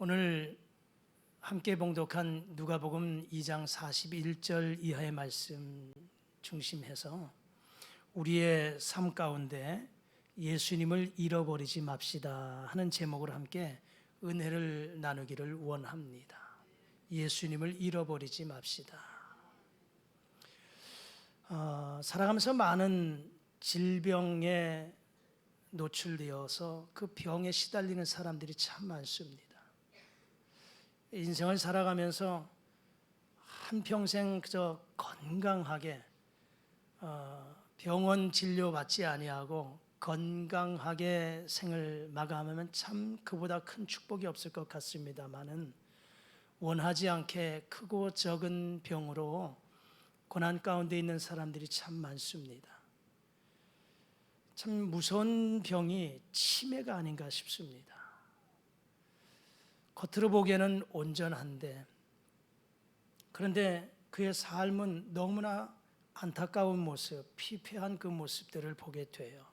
오늘 함께 봉독한 누가복음 2장 41절 이하의 말씀 중심해서 우리의 삶 가운데 예수님을 잃어버리지 맙시다 하는 제목으로 함께 은혜를 나누기를 원합니다. 예수님을 잃어버리지 맙시다. 살아가면서 많은 질병에 노출되어서 그 병에 시달리는 사람들이 참 많습니다. 인생을 살아가면서 한평생 그저 건강하게 병원 진료받지 아니하고 건강하게 생을 마감하면 참 그보다 큰 축복이 없을 것 같습니다만은 원하지 않게 크고 적은 병으로 고난 가운데 있는 사람들이 참 많습니다. 참 무서운 병이 치매가 아닌가 싶습니다. 겉으로 보기에는 온전한데 그런데 그의 삶은 너무나 안타까운 모습, 피폐한 그 모습들을 보게 돼요.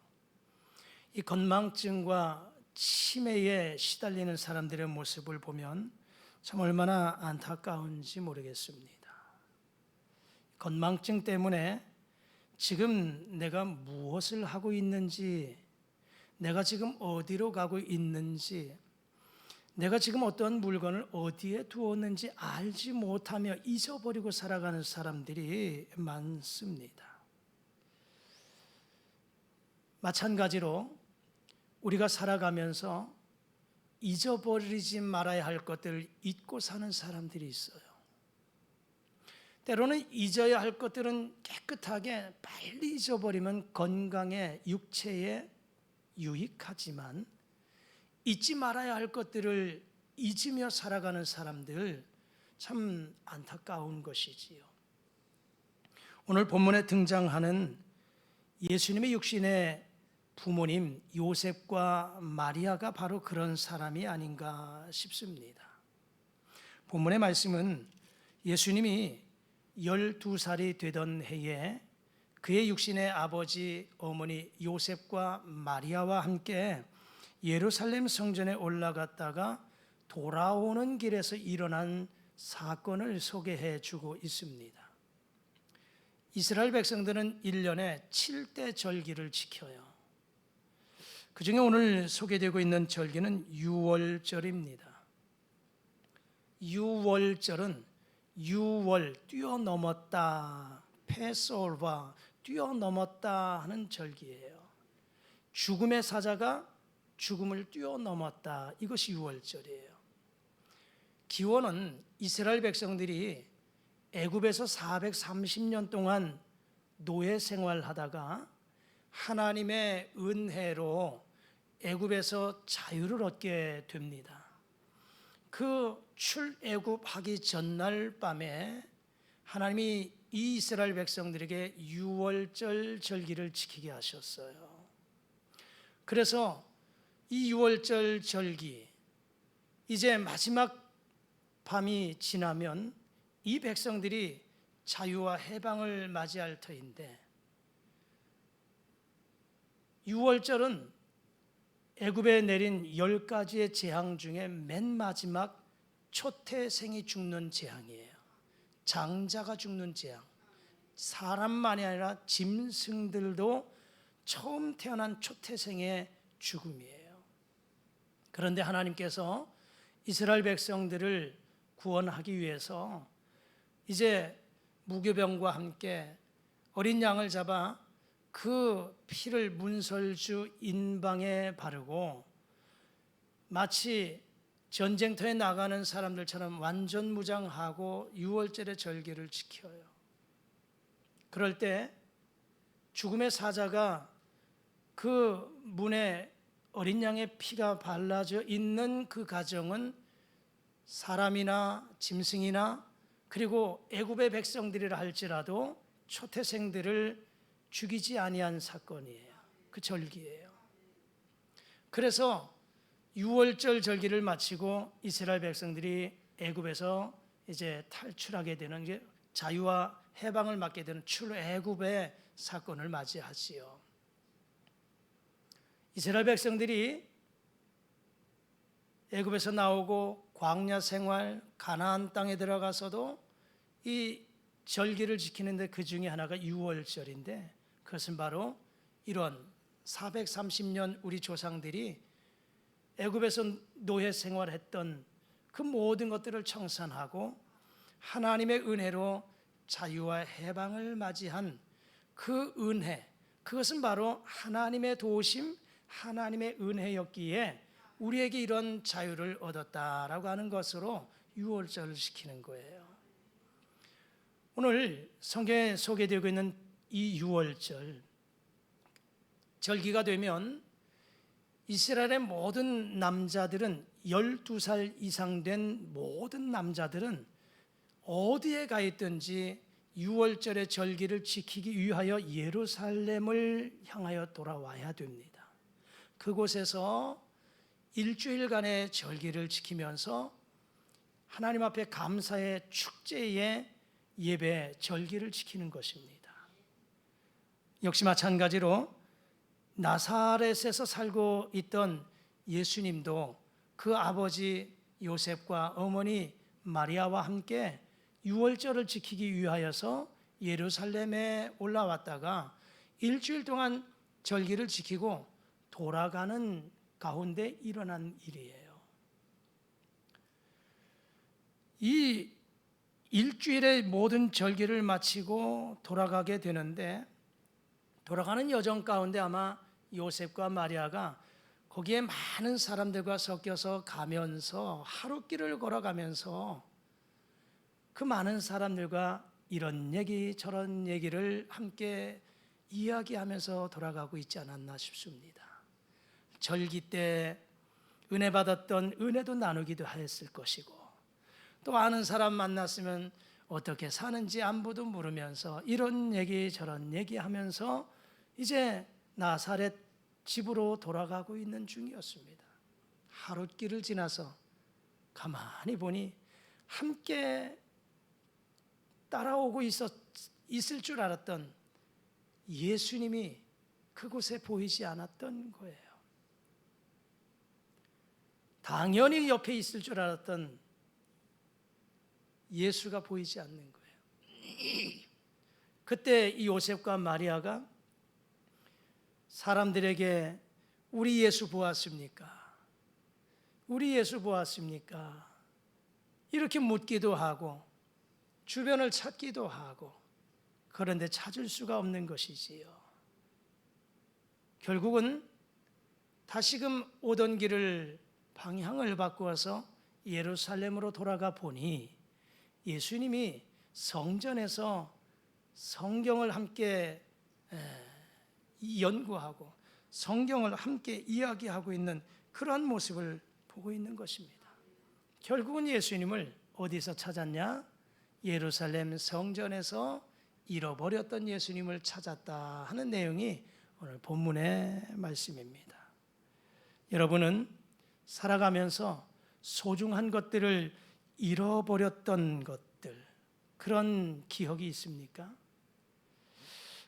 이 건망증과 치매에 시달리는 사람들의 모습을 보면 참 얼마나 안타까운지 모르겠습니다. 건망증 때문에 지금 내가 무엇을 하고 있는지, 내가 지금 어디로 가고 있는지, 내가 지금 어떤 물건을 어디에 두었는지 알지 못하며 잊어버리고 살아가는 사람들이 많습니다. 마찬가지로 우리가 살아가면서 잊어버리지 말아야 할 것들을 잊고 사는 사람들이 있어요. 때로는 잊어야 할 것들은 깨끗하게 빨리 잊어버리면 건강에, 육체에 유익하지만 잊지 말아야 할 것들을 잊으며 살아가는 사람들 참 안타까운 것이지요. 오늘 본문에 등장하는 예수님의 육신의 부모님 요셉과 마리아가 바로 그런 사람이 아닌가 싶습니다. 본문의 말씀은 예수님이 12살이 되던 해에 그의 육신의 아버지 어머니 요셉과 마리아와 함께 예루살렘 성전에 올라갔다가 돌아오는 길에서 일어난 사건을 소개해 주고 있습니다. 이스라엘 백성들은 1년에 7대 절기를 지켜요. 그 중에 오늘 소개되고 있는 절기는 유월절입니다. 유월절은 유월, 뛰어넘었다, 패스오버와 뛰어넘었다 하는 절기예요. 죽음의 사자가 죽음을 뛰어넘었다, 이것이 유월절이에요. 기원은 이스라엘 백성들이 애굽에서 430년 동안 노예 생활하다가 하나님의 은혜로 애굽에서 자유를 얻게 됩니다. 그 출애굽하기 전날 밤에 하나님이 이 이스라엘 백성들에게 유월절 절기를 지키게 하셨어요. 그래서 이 유월절 절기, 이제 마지막 밤이 지나면 이 백성들이 자유와 해방을 맞이할 터인데, 유월절은 애굽에 내린 10가지의 재앙 중에 맨 마지막 초태생이 죽는 재앙이에요. 장자가 죽는 재앙. 사람만이 아니라 짐승들도 처음 태어난 초태생의 죽음이에요. 그런데 하나님께서 이스라엘 백성들을 구원하기 위해서 이제 무교병과 함께 어린 양을 잡아 그 피를 문설주 인방에 바르고 마치 전쟁터에 나가는 사람들처럼 완전무장하고 유월절의 절기를 지켜요. 그럴 때 죽음의 사자가 그 문에 어린 양의 피가 발라져 있는 그 가정은 사람이나 짐승이나 그리고 애굽의 백성들이라 할지라도 초태생들을 죽이지 아니한 사건이에요. 그 절기예요. 그래서 유월절 절기를 마치고 이스라엘 백성들이 애굽에서 이제 탈출하게 되는 게 자유와 해방을 맞게 되는 출애굽의 사건을 맞이하지요. 이스라엘 백성들이 애굽에서 나오고 광야 생활, 가나안 땅에 들어가서도 이 절기를 지키는데 그 중에 하나가 유월절인데, 그것은 바로 이런 430년 우리 조상들이 애굽에서 노예 생활했던 그 모든 것들을 청산하고 하나님의 은혜로 자유와 해방을 맞이한 그 은혜, 그것은 바로 하나님의 도우심, 하나님의 은혜였기에 우리에게 이런 자유를 얻었다라고 하는 것으로 유월절을 지키는 거예요. 오늘 성경에 소개되고 있는 이 유월절, 절기가 되면 이스라엘의 모든 남자들은, 12살 이상 된 모든 남자들은 어디에 가 있든지 유월절의 절기를 지키기 위하여 예루살렘을 향하여 돌아와야 됩니다. 그곳에서 일주일간의 절기를 지키면서 하나님 앞에 감사의 축제의 예배, 절기를 지키는 것입니다. 역시 마찬가지로 나사렛에서 살고 있던 예수님도 그 아버지 요셉과 어머니 마리아와 함께 유월절을 지키기 위하여서 예루살렘에 올라왔다가 일주일 동안 절기를 지키고 돌아가는 가운데 일어난 일이에요. 이 일주일의 모든 절기를 마치고 돌아가게 되는데, 돌아가는 여정 가운데 아마 요셉과 마리아가 거기에 많은 사람들과 섞여서 가면서 하루길을 걸어가면서 그 많은 사람들과 이런 얘기 저런 얘기를 함께 이야기하면서 돌아가고 있지 않았나 싶습니다. 절기 때 은혜 받았던 은혜도 나누기도 했을 것이고, 또 아는 사람 만났으면 어떻게 사는지 안부도 물으면서 이런 얘기 저런 얘기하면서 이제 나사렛 집으로 돌아가고 있는 중이었습니다. 하룻길을 지나서 가만히 보니 함께 따라오고 있을 줄 알았던 예수님이 그곳에 보이지 않았던 거예요. 당연히 옆에 있을 줄 알았던 예수가 보이지 않는 거예요. 그때 이 요셉과 마리아가 사람들에게 우리 예수 보았습니까? 우리 예수 보았습니까? 이렇게 묻기도 하고 주변을 찾기도 하고, 그런데 찾을 수가 없는 것이지요. 결국은 다시금 오던 길을 방향을 바꾸어서 예루살렘으로 돌아가 보니 예수님이 성전에서 성경을 함께 연구하고 성경을 함께 이야기하고 있는 그러한 모습을 보고 있는 것입니다. 결국은 예수님을 어디서 찾았냐? 예루살렘 성전에서 잃어버렸던 예수님을 찾았다 하는 내용이 오늘 본문의 말씀입니다. 여러분은 살아가면서 소중한 것들을 잃어버렸던 것들, 그런 기억이 있습니까?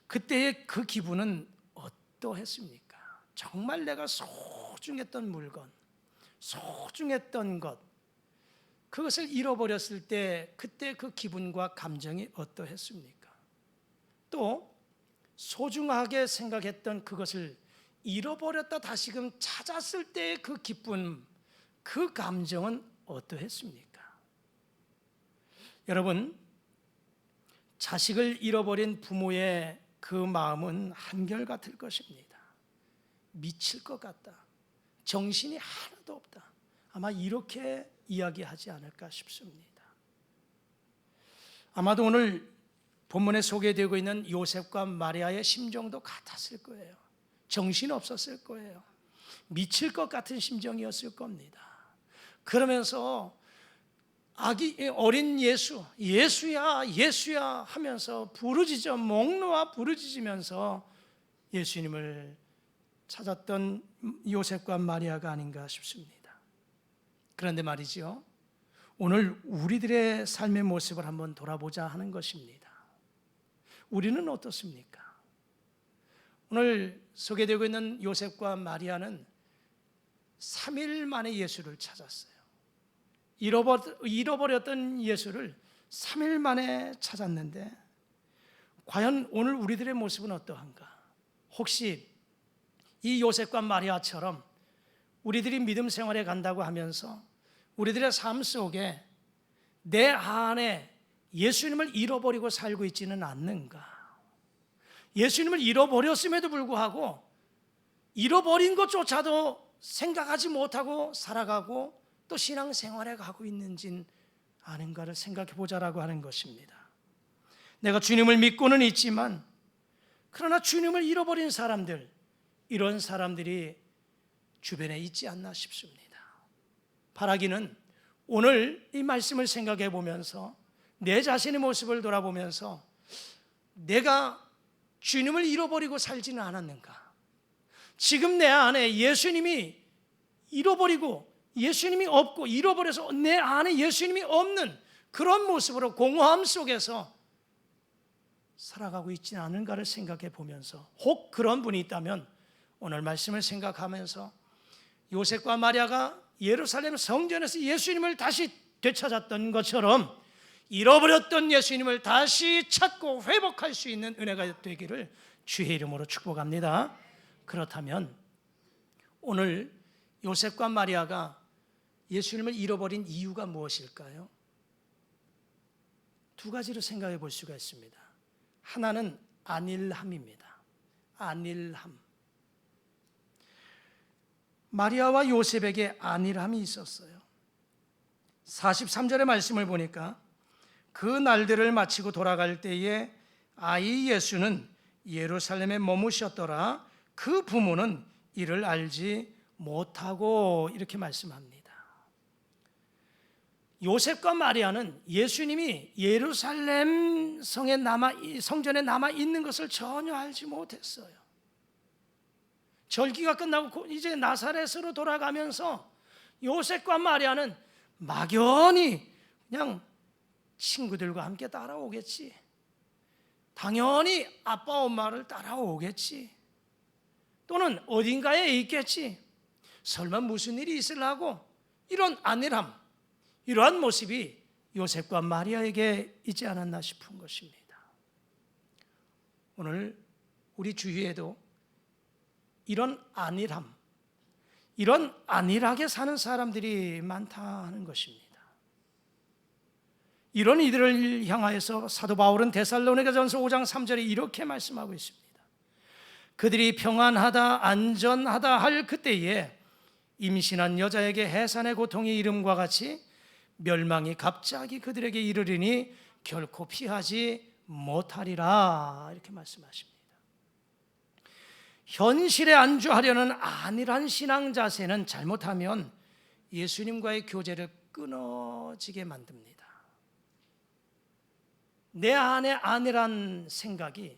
그때의 그 기분은 어떠했습니까? 정말 내가 소중했던 물건, 소중했던 것, 그것을 잃어버렸을 때 그때 그 기분과 감정이 어떠했습니까? 또 소중하게 생각했던 그것을 잃어버렸다 다시금 찾았을 때의 그 기쁨, 그 감정은 어떠했습니까? 여러분, 자식을 잃어버린 부모의 그 마음은 한결같을 것입니다. 미칠 것 같다, 정신이 하나도 없다, 아마 이렇게 이야기하지 않을까 싶습니다. 아마도 오늘 본문에 소개되고 있는 요셉과 마리아의 심정도 같았을 거예요. 정신없었을 거예요. 미칠 것 같은 심정이었을 겁니다. 그러면서 어린 예수야 하면서 부르짖어, 목 놓아 부르짖으면서 예수님을 찾았던 요셉과 마리아가 아닌가 싶습니다. 그런데 말이죠, 오늘 우리들의 삶의 모습을 한번 돌아보자 하는 것입니다. 우리는 어떻습니까? 오늘 소개되고 있는 요셉과 마리아는 3일 만에 예수를 찾았어요. 잃어버렸던 예수를 3일 만에 찾았는데 과연 오늘 우리들의 모습은 어떠한가? 혹시 이 요셉과 마리아처럼 우리들이 믿음 생활에 간다고 하면서 우리들의 삶 속에 내 안에 예수님을 잃어버리고 살고 있지는 않는가? 예수님을 잃어버렸음에도 불구하고 잃어버린 것조차도 생각하지 못하고 살아가고 또 신앙생활에 가고 있는지는 아는가를 생각해 보자라고 하는 것입니다. 내가 주님을 믿고는 있지만 그러나 주님을 잃어버린 사람들, 이런 사람들이 주변에 있지 않나 싶습니다. 바라기는 오늘 이 말씀을 생각해 보면서 내 자신의 모습을 돌아보면서 내가 주님을 잃어버리고 살지는 않았는가? 지금 내 안에 예수님이 잃어버리고 예수님이 없고 잃어버려서 내 안에 예수님이 없는 그런 모습으로 공허함 속에서 살아가고 있지 않은가를 생각해 보면서 혹 그런 분이 있다면 오늘 말씀을 생각하면서 요셉과 마리아가 예루살렘 성전에서 예수님을 다시 되찾았던 것처럼 잃어버렸던 예수님을 다시 찾고 회복할 수 있는 은혜가 되기를 주의 이름으로 축복합니다. 그렇다면 오늘 요셉과 마리아가 예수님을 잃어버린 이유가 무엇일까요? 두 가지로 생각해 볼 수가 있습니다. 하나는 안일함입니다. 안일함. 마리아와 요셉에게 안일함이 있었어요. 43절의 말씀을 보니까 그 날들을 마치고 돌아갈 때에 아이 예수는 예루살렘에 머무셨더라. 그 부모는 이를 알지 못하고 이렇게 말씀합니다. 요셉과 마리아는 예수님이 예루살렘 성전에 남아 있는 것을 전혀 알지 못했어요. 절기가 끝나고 이제 나사렛으로 돌아가면서 요셉과 마리아는 막연히 그냥 친구들과 함께 따라오겠지. 당연히 아빠 엄마를 따라오겠지. 또는 어딘가에 있겠지. 설마 무슨 일이 있으려고 이런 안일함, 이러한 모습이 요셉과 마리아에게 있지 않았나 싶은 것입니다. 오늘 우리 주위에도 이런 안일함, 이런 안일하게 사는 사람들이 많다 하는 것입니다. 이런 이들을 향하여서 사도 바울은 데살로니가전서 5장 3절에 이렇게 말씀하고 있습니다. 그들이 평안하다 안전하다 할 그때에 임신한 여자에게 해산의 고통이 이름과 같이 멸망이 갑자기 그들에게 이르리니 결코 피하지 못하리라 이렇게 말씀하십니다. 현실에 안주하려는 안일한 신앙 자세는 잘못하면 예수님과의 교제를 끊어지게 만듭니다. 내 안에 안일한 생각이,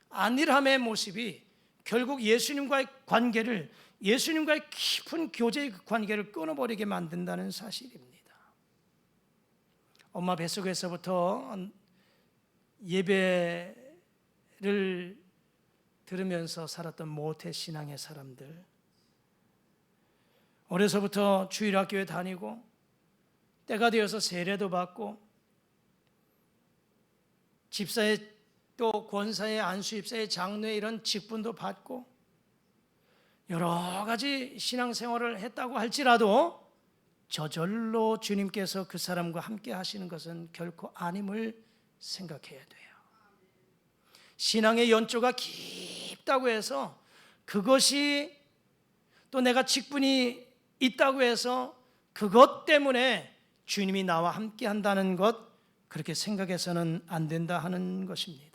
안일함의 모습이 결국 예수님과의 관계를, 예수님과의 깊은 교제의 관계를 끊어버리게 만든다는 사실입니다. 엄마 뱃속에서부터 예배를 들으면서 살았던 모태 신앙의 사람들, 어려서부터 주일학교에 다니고 때가 되어서 세례도 받고 집사의 또 권사의 안수입사의 장로의 이런 직분도 받고 여러 가지 신앙생활을 했다고 할지라도 저절로 주님께서 그 사람과 함께 하시는 것은 결코 아님을 생각해야 돼요. 신앙의 연조가 깊다고 해서 그것이 또 내가 직분이 있다고 해서 그것 때문에 주님이 나와 함께 한다는 것, 그렇게 생각해서는 안 된다 하는 것입니다.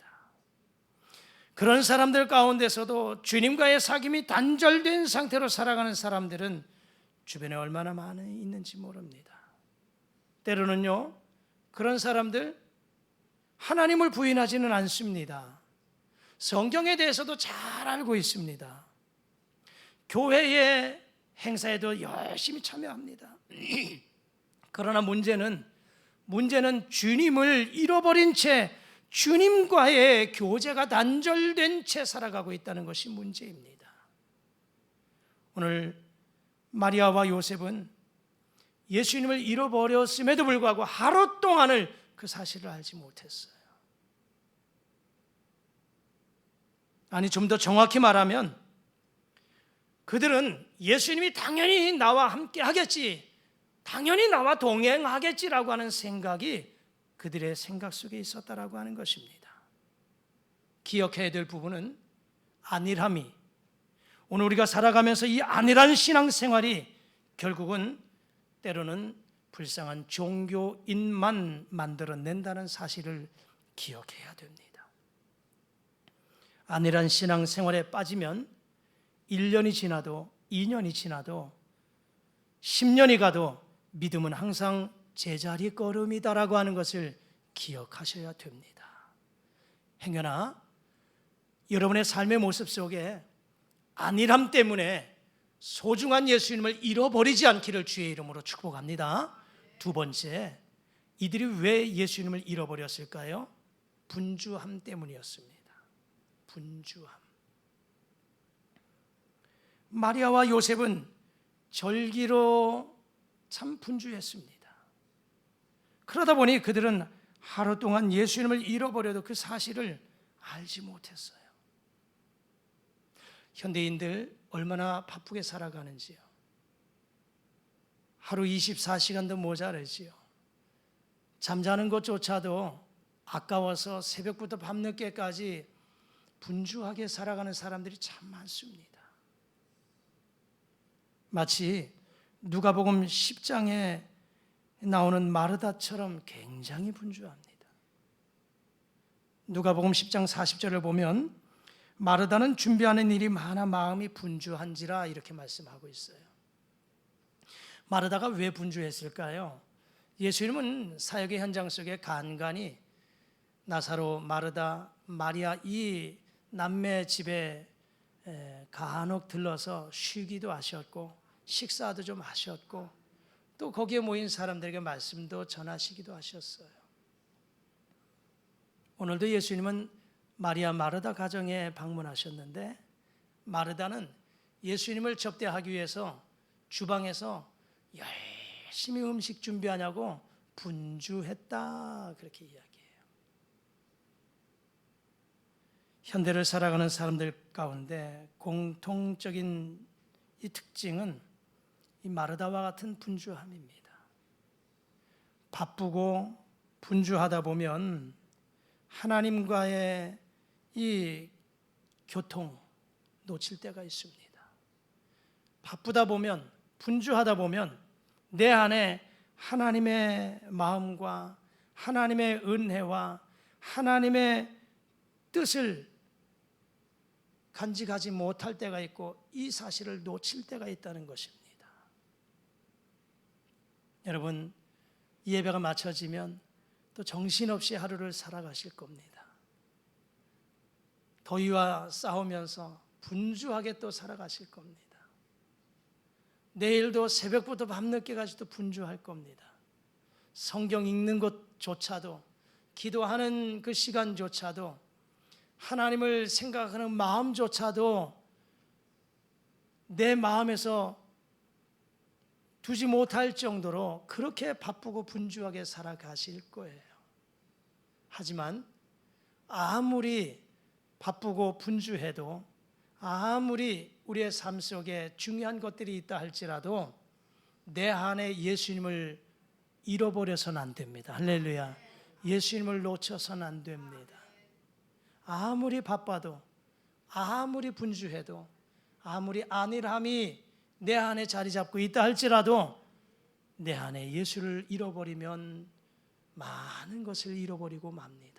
그런 사람들 가운데서도 주님과의 사귐이 단절된 상태로 살아가는 사람들은 주변에 얼마나 많이 있는지 모릅니다. 때로는요, 그런 사람들 하나님을 부인하지는 않습니다. 성경에 대해서도 잘 알고 있습니다. 교회의 행사에도 열심히 참여합니다. 그러나 문제는 주님을 잃어버린 채 주님과의 교제가 단절된 채 살아가고 있다는 것이 문제입니다. 오늘 마리아와 요셉은 예수님을 잃어버렸음에도 불구하고 하루 동안을 그 사실을 알지 못했어요. 아니, 좀 더 정확히 말하면 그들은 예수님이 당연히 나와 함께 하겠지, 당연히 나와 동행하겠지라고 하는 생각이 그들의 생각 속에 있었다라고 하는 것입니다. 기억해야 될 부분은 안일함이, 오늘 우리가 살아가면서 이 안일한 신앙생활이 결국은 때로는 불쌍한 종교인만 만들어낸다는 사실을 기억해야 됩니다. 안일한 신앙생활에 빠지면 1년이 지나도 2년이 지나도 10년이 가도 믿음은 항상 제자리 걸음이다라고 하는 것을 기억하셔야 됩니다. 행여나 여러분의 삶의 모습 속에 안일함 때문에 소중한 예수님을 잃어버리지 않기를 주의 이름으로 축복합니다. 두 번째, 이들이 왜 예수님을 잃어버렸을까요? 분주함 때문이었습니다. 분주함. 마리아와 요셉은 절기로 참 분주했습니다. 그러다 보니 그들은 하루 동안 예수님을 잃어버려도 그 사실을 알지 못했어요. 현대인들 얼마나 바쁘게 살아가는지요. 하루 24시간도 모자르지요. 잠자는 것조차도 아까워서 새벽부터 밤늦게까지 분주하게 살아가는 사람들이 참 많습니다. 마치 누가복음 10장에 나오는 마르다처럼 굉장히 분주합니다. 누가복음 10장 40절을 보면 마르다는 준비하는 일이 많아 마음이 분주한지라 이렇게 말씀하고 있어요. 마르다가 왜 분주했을까요? 예수님은 사역의 현장 속에 간간히 나사로, 마르다, 마리아 이 남매 집에 간혹 들러서 쉬기도 하셨고 식사도 좀 하셨고 또 거기에 모인 사람들에게 말씀도 전하시기도 하셨어요. 오늘도 예수님은 마리아 마르다 가정에 방문하셨는데 마르다는 예수님을 접대하기 위해서 주방에서 열심히 음식 준비하냐고 분주했다, 그렇게 이야기해요. 현대를 살아가는 사람들 가운데 공통적인 이 특징은 이 마르다와 같은 분주함입니다. 바쁘고 분주하다 보면 하나님과의 이 교통 놓칠 때가 있습니다. 바쁘다 보면, 분주하다 보면 내 안에 하나님의 마음과 하나님의 은혜와 하나님의 뜻을 간직하지 못할 때가 있고 이 사실을 놓칠 때가 있다는 것입니다. 여러분, 예배가 마쳐지면 또 정신없이 하루를 살아가실 겁니다. 더위와 싸우면서 분주하게 또 살아가실 겁니다. 내일도 새벽부터 밤늦게까지도 분주할 겁니다. 성경 읽는 것조차도, 기도하는 그 시간조차도, 하나님을 생각하는 마음조차도 내 마음에서 두지 못할 정도로 그렇게 바쁘고 분주하게 살아가실 거예요. 하지만 아무리 바쁘고 분주해도, 아무리 우리의 삶 속에 중요한 것들이 있다 할지라도 내 안에 예수님을 잃어버려서는 안 됩니다. 할렐루야. 예수님을 놓쳐서는 안 됩니다. 아무리 바빠도, 아무리 분주해도, 아무리 안일함이 내 안에 자리 잡고 있다 할지라도 내 안에 예수를 잃어버리면 많은 것을 잃어버리고 맙니다.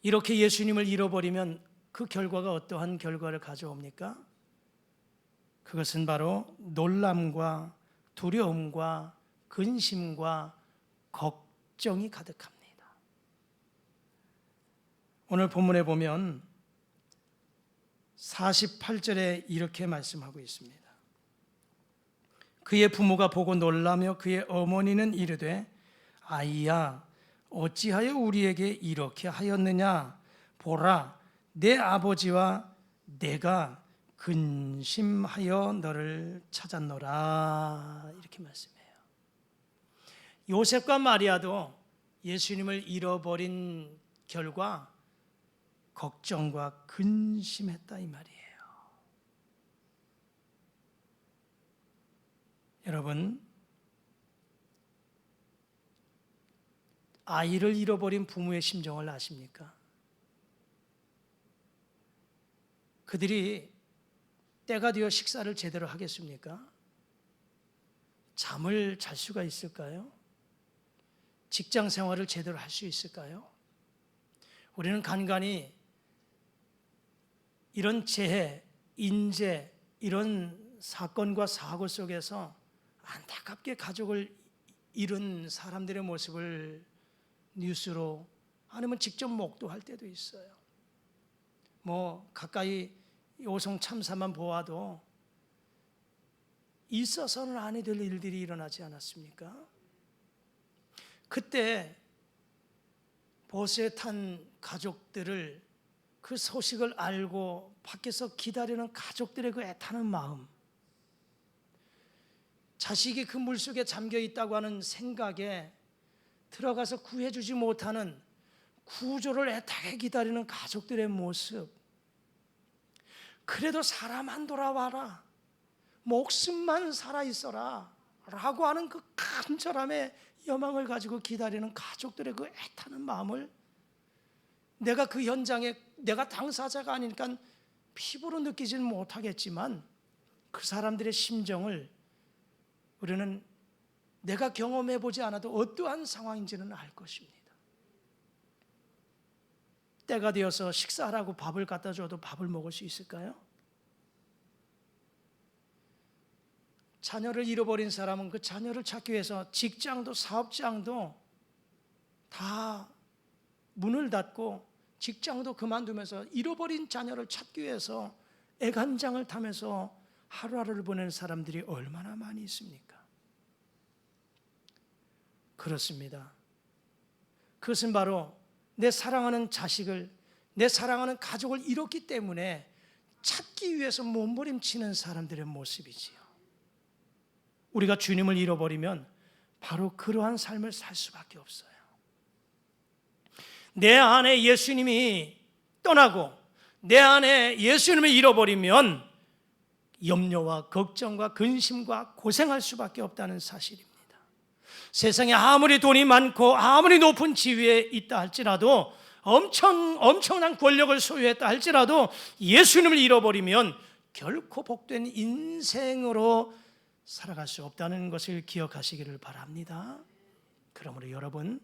이렇게 예수님을 잃어버리면 그 결과가 어떠한 결과를 가져옵니까? 그것은 바로 놀람과 두려움과 근심과 걱정이 가득합니다. 오늘 본문에 보면 48절에 이렇게 말씀하고 있습니다. 그의 부모가 보고 놀라며 그의 어머니는 이르되 아이야 어찌하여 우리에게 이렇게 하였느냐 보라 내 아버지와 내가 근심하여 너를 찾았노라. 이렇게 말씀해요. 요셉과 마리아도 예수님을 잃어버린 결과 걱정과 근심했다 이 말이에요. 여러분, 아이를 잃어버린 부모의 심정을 아십니까? 그들이 때가 되어 식사를 제대로 하겠습니까? 잠을 잘 수가 있을까요? 직장 생활을 제대로 할 수 있을까요? 우리는 간간히 이런 재해, 인재, 이런 사건과 사고 속에서 안타깝게 가족을 잃은 사람들의 모습을 뉴스로 아니면 직접 목도할 때도 있어요. 뭐 가까이 오송 참사만 보아도 있어서는 아니 될 일들이 일어나지 않았습니까? 그때 보스에 탄 가족들을, 그 소식을 알고 밖에서 기다리는 가족들의 그 애타는 마음, 자식이 그 물속에 잠겨 있다고 하는 생각에 들어가서 구해주지 못하는, 구조를 애타게 기다리는 가족들의 모습, 그래도 사람 안 돌아와라, 목숨만 살아있어라 라고 하는 그 간절함의 여망을 가지고 기다리는 가족들의 그 애타는 마음을 내가 그 현장에, 내가 당사자가 아니니까 피부로 느끼지는 못하겠지만 그 사람들의 심정을 우리는 내가 경험해 보지 않아도 어떠한 상황인지는 알 것입니다. 때가 되어서 식사하라고 밥을 갖다 줘도 밥을 먹을 수 있을까요? 자녀를 잃어버린 사람은 그 자녀를 찾기 위해서 직장도 사업장도 다 문을 닫고 직장도 그만두면서 잃어버린 자녀를 찾기 위해서 애간장을 타면서 하루하루를 보내는 사람들이 얼마나 많이 있습니까? 그렇습니다. 그것은 바로 내 사랑하는 자식을, 내 사랑하는 가족을 잃었기 때문에 찾기 위해서 몸부림치는 사람들의 모습이지요. 우리가 주님을 잃어버리면 바로 그러한 삶을 살 수밖에 없어요. 내 안에 예수님이 떠나고 내 안에 예수님을 잃어버리면 염려와 걱정과 근심과 고생할 수밖에 없다는 사실입니다. 세상에 아무리 돈이 많고 아무리 높은 지위에 있다 할지라도, 엄청난 권력을 소유했다 할지라도 예수님을 잃어버리면 결코 복된 인생으로 살아갈 수 없다는 것을 기억하시기를 바랍니다. 그러므로 여러분,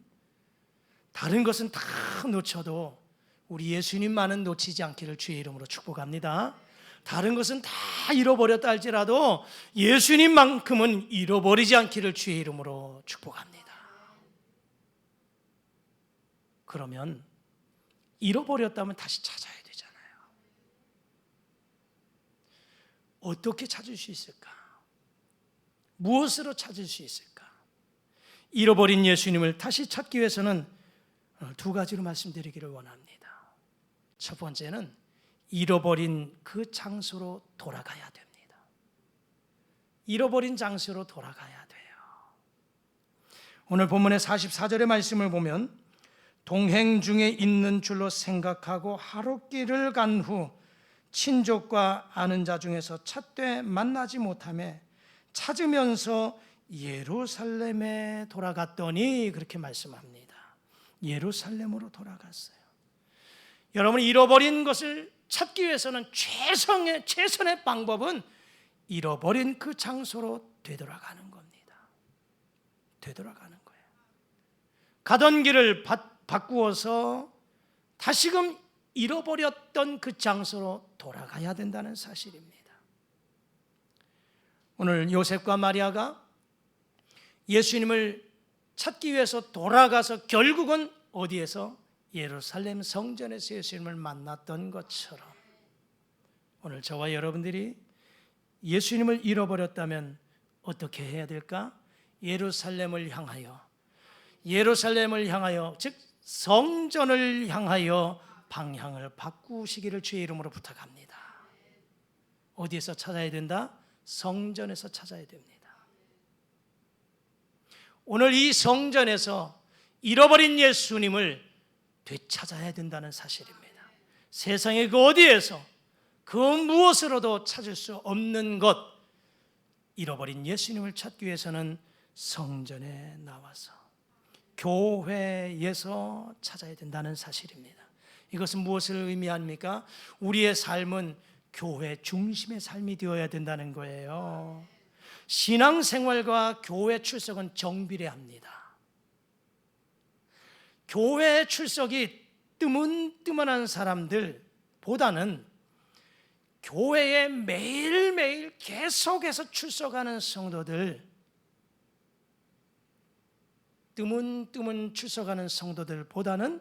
다른 것은 다 놓쳐도 우리 예수님만은 놓치지 않기를 주의 이름으로 축복합니다. 다른 것은 다 잃어버렸다 할지라도 예수님만큼은 잃어버리지 않기를 주의 이름으로 축복합니다. 그러면 잃어버렸다면 다시 찾아야 되잖아요. 어떻게 찾을 수 있을까? 무엇으로 찾을 수 있을까? 잃어버린 예수님을 다시 찾기 위해서는 두 가지로 말씀드리기를 원합니다. 첫 번째는 잃어버린 그 장소로 돌아가야 됩니다. 잃어버린 장소로 돌아가야 돼요. 오늘 본문의 44절의 말씀을 보면 동행 중에 있는 줄로 생각하고 하룻길을 간 후 친족과 아는 자 중에서 찾되 만나지 못하며 찾으면서 예루살렘에 돌아갔더니, 그렇게 말씀합니다. 예루살렘으로 돌아갔어요. 여러분, 잃어버린 것을 찾기 위해서는 최선의 방법은 잃어버린 그 장소로 되돌아가는 겁니다. 되돌아가는 거예요. 가던 길을 바꾸어서 다시금 잃어버렸던 그 장소로 돌아가야 된다는 사실입니다. 오늘 요셉과 마리아가 예수님을 찾기 위해서 돌아가서 결국은 어디에서? 예루살렘 성전에서 예수님을 만났던 것처럼 오늘 저와 여러분들이 예수님을 잃어버렸다면 어떻게 해야 될까? 예루살렘을 향하여, 즉 성전을 향하여 방향을 바꾸시기를 주의 이름으로 부탁합니다. 어디에서 찾아야 된다? 성전에서 찾아야 됩니다. 오늘 이 성전에서 잃어버린 예수님을 되찾아야 된다는 사실입니다. 세상의 그 어디에서 그 무엇으로도 찾을 수 없는 것, 잃어버린 예수님을 찾기 위해서는 성전에 나와서 교회에서 찾아야 된다는 사실입니다. 이것은 무엇을 의미합니까? 우리의 삶은 교회 중심의 삶이 되어야 된다는 거예요. 신앙생활과 교회 출석은 정비례합니다. 교회 출석이 뜨문뜨문한 사람들보다는 교회에 매일매일 계속해서 출석하는 성도들, 뜨문뜨문 출석하는 성도들보다는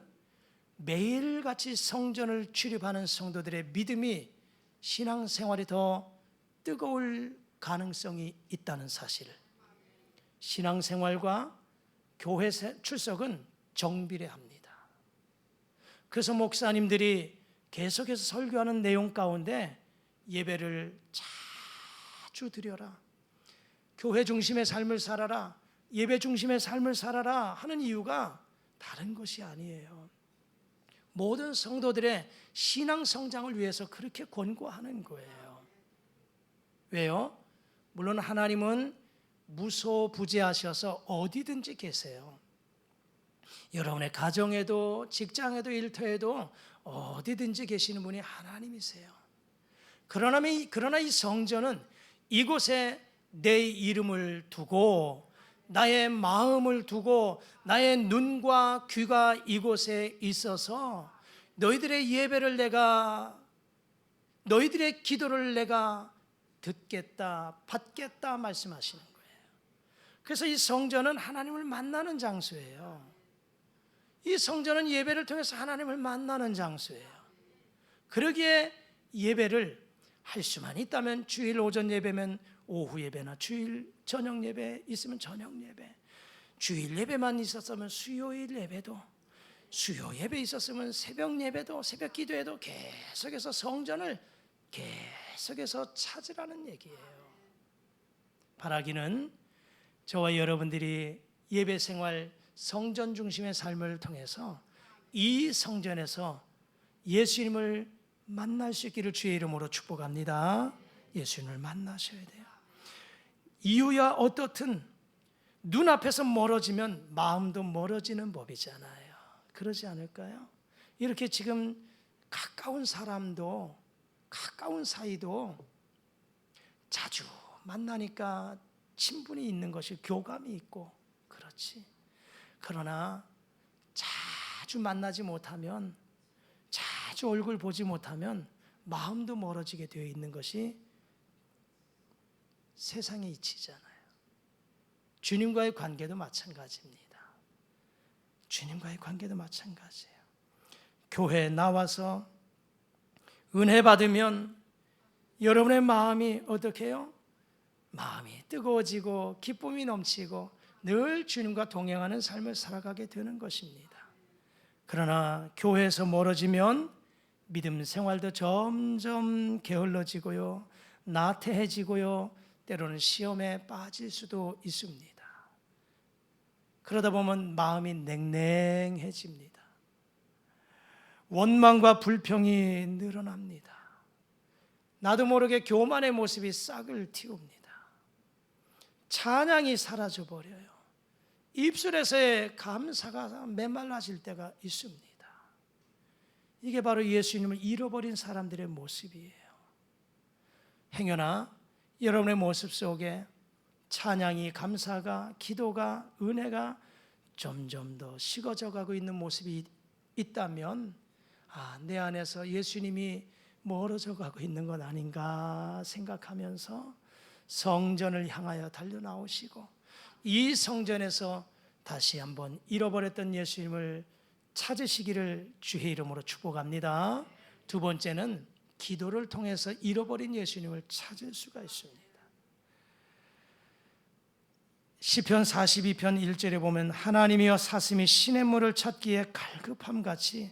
매일같이 성전을 출입하는 성도들의 믿음이, 신앙생활이 더 뜨거울 가능성이 있다는 사실. 신앙생활과 교회 출석은 정비례합니다. 그래서 목사님들이 계속해서 설교하는 내용 가운데 예배를 자주 드려라, 교회 중심의 삶을 살아라, 예배 중심의 삶을 살아라 하는 이유가 다른 것이 아니에요. 모든 성도들의 신앙 성장을 위해서 그렇게 권고하는 거예요. 왜요? 물론 하나님은 무소부재하셔서 어디든지 계세요. 여러분의 가정에도, 직장에도, 일터에도 어디든지 계시는 분이 하나님이세요. 그러나 이 성전은 이곳에 내 이름을 두고, 나의 마음을 두고, 나의 눈과 귀가 이곳에 있어서 너희들의 예배를 너희들의 기도를 내가 듣겠다, 받겠다 말씀하시는 거예요. 그래서 이 성전은 하나님을 만나는 장소예요. 이 성전은 예배를 통해서 하나님을 만나는 장소예요. 그러기에 예배를 할 수만 있다면 주일 오전 예배면 오후 예배나 주일 저녁 예배 있으면 저녁 예배, 주일 예배만 있었으면 수요일 예배도, 수요 예배 있었으면 새벽 예배도, 새벽 기도에도 계속해서 성전을 계속해서 찾으라는 얘기예요. 바라기는 저와 여러분들이 예배 생활, 성전 중심의 삶을 통해서 이 성전에서 예수님을 만날 수 있기를 주의 이름으로 축복합니다. 예수님을 만나셔야 돼요. 이유야 어떻든 눈앞에서 멀어지면 마음도 멀어지는 법이잖아요. 그러지 않을까요? 이렇게 지금 가까운 사람도, 가까운 사이도 자주 만나니까 친분이 있는 것이, 교감이 있고 그렇지. 그러나 자주 만나지 못하면, 자주 얼굴 보지 못하면 마음도 멀어지게 되어 있는 것이 세상의 이치잖아요. 주님과의 관계도 마찬가지입니다. 주님과의 관계도 마찬가지예요. 교회에 나와서 은혜 받으면 여러분의 마음이 어떻게 해요? 마음이 뜨거워지고 기쁨이 넘치고 늘 주님과 동행하는 삶을 살아가게 되는 것입니다. 그러나 교회에서 멀어지면 믿음 생활도 점점 게을러지고요, 나태해지고요, 때로는 시험에 빠질 수도 있습니다. 그러다 보면 마음이 냉랭해집니다. 원망과 불평이 늘어납니다. 나도 모르게 교만의 모습이 싹을 틔웁니다. 찬양이 사라져 버려요. 입술에서의 감사가 메말라질 때가 있습니다. 이게 바로 예수님을 잃어버린 사람들의 모습이에요. 행여나 여러분의 모습 속에 찬양이, 감사가, 기도가, 은혜가 점점 더 식어져 가고 있는 모습이 있다면, 내 안에서 예수님이 멀어져 가고 있는 건 아닌가 생각하면서 성전을 향하여 달려나오시고 이 성전에서 다시 한번 잃어버렸던 예수님을 찾으시기를 주의 이름으로 축복합니다. 두 번째는 기도를 통해서 잃어버린 예수님을 찾을 수가 있습니다. 시편 42편 1절에 보면 하나님이여 사슴이 시냇물을 찾기에 갈급함같이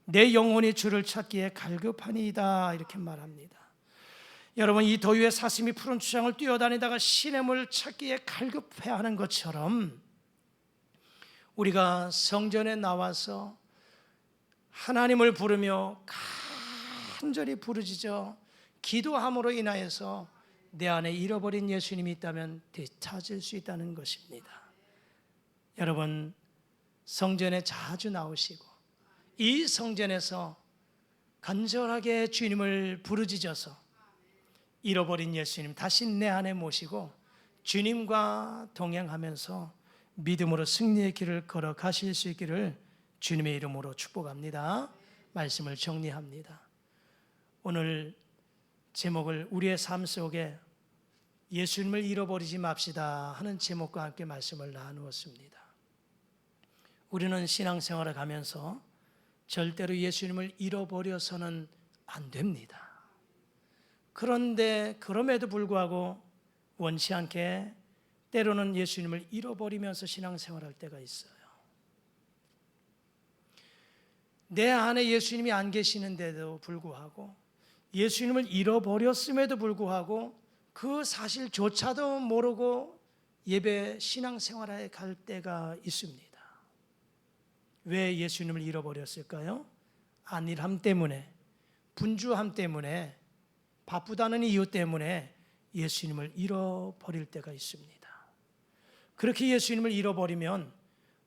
내 영혼이 주를 찾기에 갈급하니이다 이렇게 말합니다. 여러분, 이 더위에 사슴이 푸른 추장을 뛰어다니다가 시냇물 찾기에 갈급해하는 것처럼 우리가 성전에 나와서 하나님을 부르며 간절히 부르짖어 기도함으로 인하여서 내 안에 잃어버린 예수님이 있다면 되찾을 수 있다는 것입니다. 여러분, 성전에 자주 나오시고 이 성전에서 간절하게 주님을 부르짖어서 잃어버린 예수님 다시 내 안에 모시고 주님과 동행하면서 믿음으로 승리의 길을 걸어가실 수 있기를 주님의 이름으로 축복합니다. 말씀을 정리합니다. 오늘 제목을 우리의 삶 속에 예수님을 잃어버리지 맙시다 하는 제목과 함께 말씀을 나누었습니다. 우리는 신앙생활을 가면서 절대로 예수님을 잃어버려서는 안 됩니다. 그런데 그럼에도 불구하고 원치 않게 때로는 예수님을 잃어버리면서 신앙생활할 때가 있어요. 내 안에 예수님이 안 계시는데도 불구하고 예수님을 잃어버렸음에도 불구하고 그 사실조차도 모르고 예배 신앙생활에 갈 때가 있습니다. 왜 예수님을 잃어버렸을까요? 안일함 때문에, 분주함 때문에, 바쁘다는 이유 때문에 예수님을 잃어버릴 때가 있습니다. 그렇게 예수님을 잃어버리면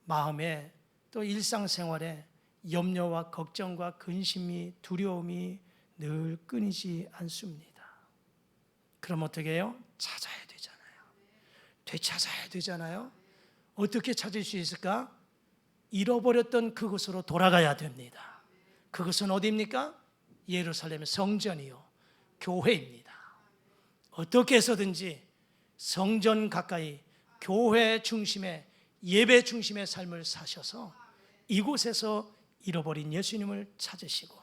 마음에 또 일상생활에 염려와 걱정과 근심이, 두려움이 늘 끊이지 않습니다. 그럼 어떻게 해요? 찾아야 되잖아요. 되찾아야 되잖아요. 어떻게 찾을 수 있을까? 잃어버렸던 그곳으로 돌아가야 됩니다. 그것은 어디입니까? 예루살렘의 성전이요, 교회입니다. 어떻게 해서든지 성전 가까이 교회 중심의, 예배 중심의 삶을 사셔서 이곳에서 잃어버린 예수님을 찾으시고,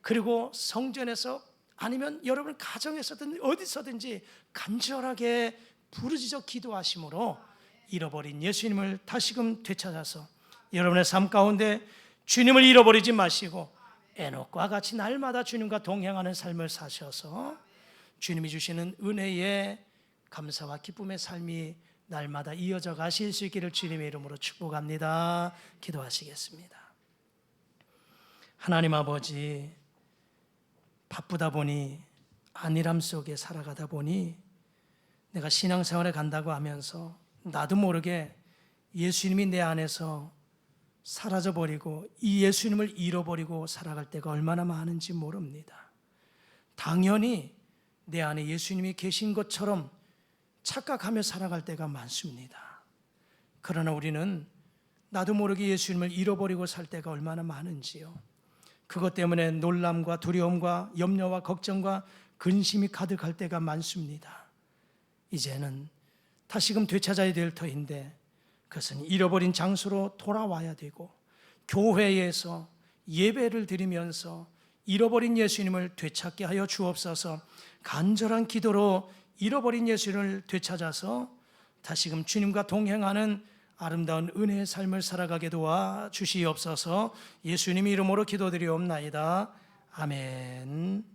그리고 성전에서 아니면 여러분 가정에서든 어디서든지 간절하게 부르짖어 기도하심으로 잃어버린 예수님을 다시금 되찾아서 여러분의 삶 가운데 주님을 잃어버리지 마시고 에녹과 같이 날마다 주님과 동행하는 삶을 사셔서 주님이 주시는 은혜의 감사와 기쁨의 삶이 날마다 이어져 가실 수 있기를 주님의 이름으로 축복합니다. 기도하시겠습니다. 하나님 아버지, 바쁘다 보니, 안일함 속에 살아가다 보니 내가 신앙생활에 간다고 하면서 나도 모르게 예수님이 내 안에서 사라져버리고 이 예수님을 잃어버리고 살아갈 때가 얼마나 많은지 모릅니다. 당연히 내 안에 예수님이 계신 것처럼 착각하며 살아갈 때가 많습니다. 그러나 우리는 나도 모르게 예수님을 잃어버리고 살 때가 얼마나 많은지요. 그것 때문에 놀람과 두려움과 염려와 걱정과 근심이 가득할 때가 많습니다. 이제는 다시금 되찾아야 될 터인데 그것은 잃어버린 장소로 돌아와야 되고 교회에서 예배를 드리면서 잃어버린 예수님을 되찾게 하여 주옵소서. 간절한 기도로 잃어버린 예수님을 되찾아서 다시금 주님과 동행하는 아름다운 은혜의 삶을 살아가게 도와 주시옵소서. 예수님 이름으로 기도드리옵나이다. 아멘.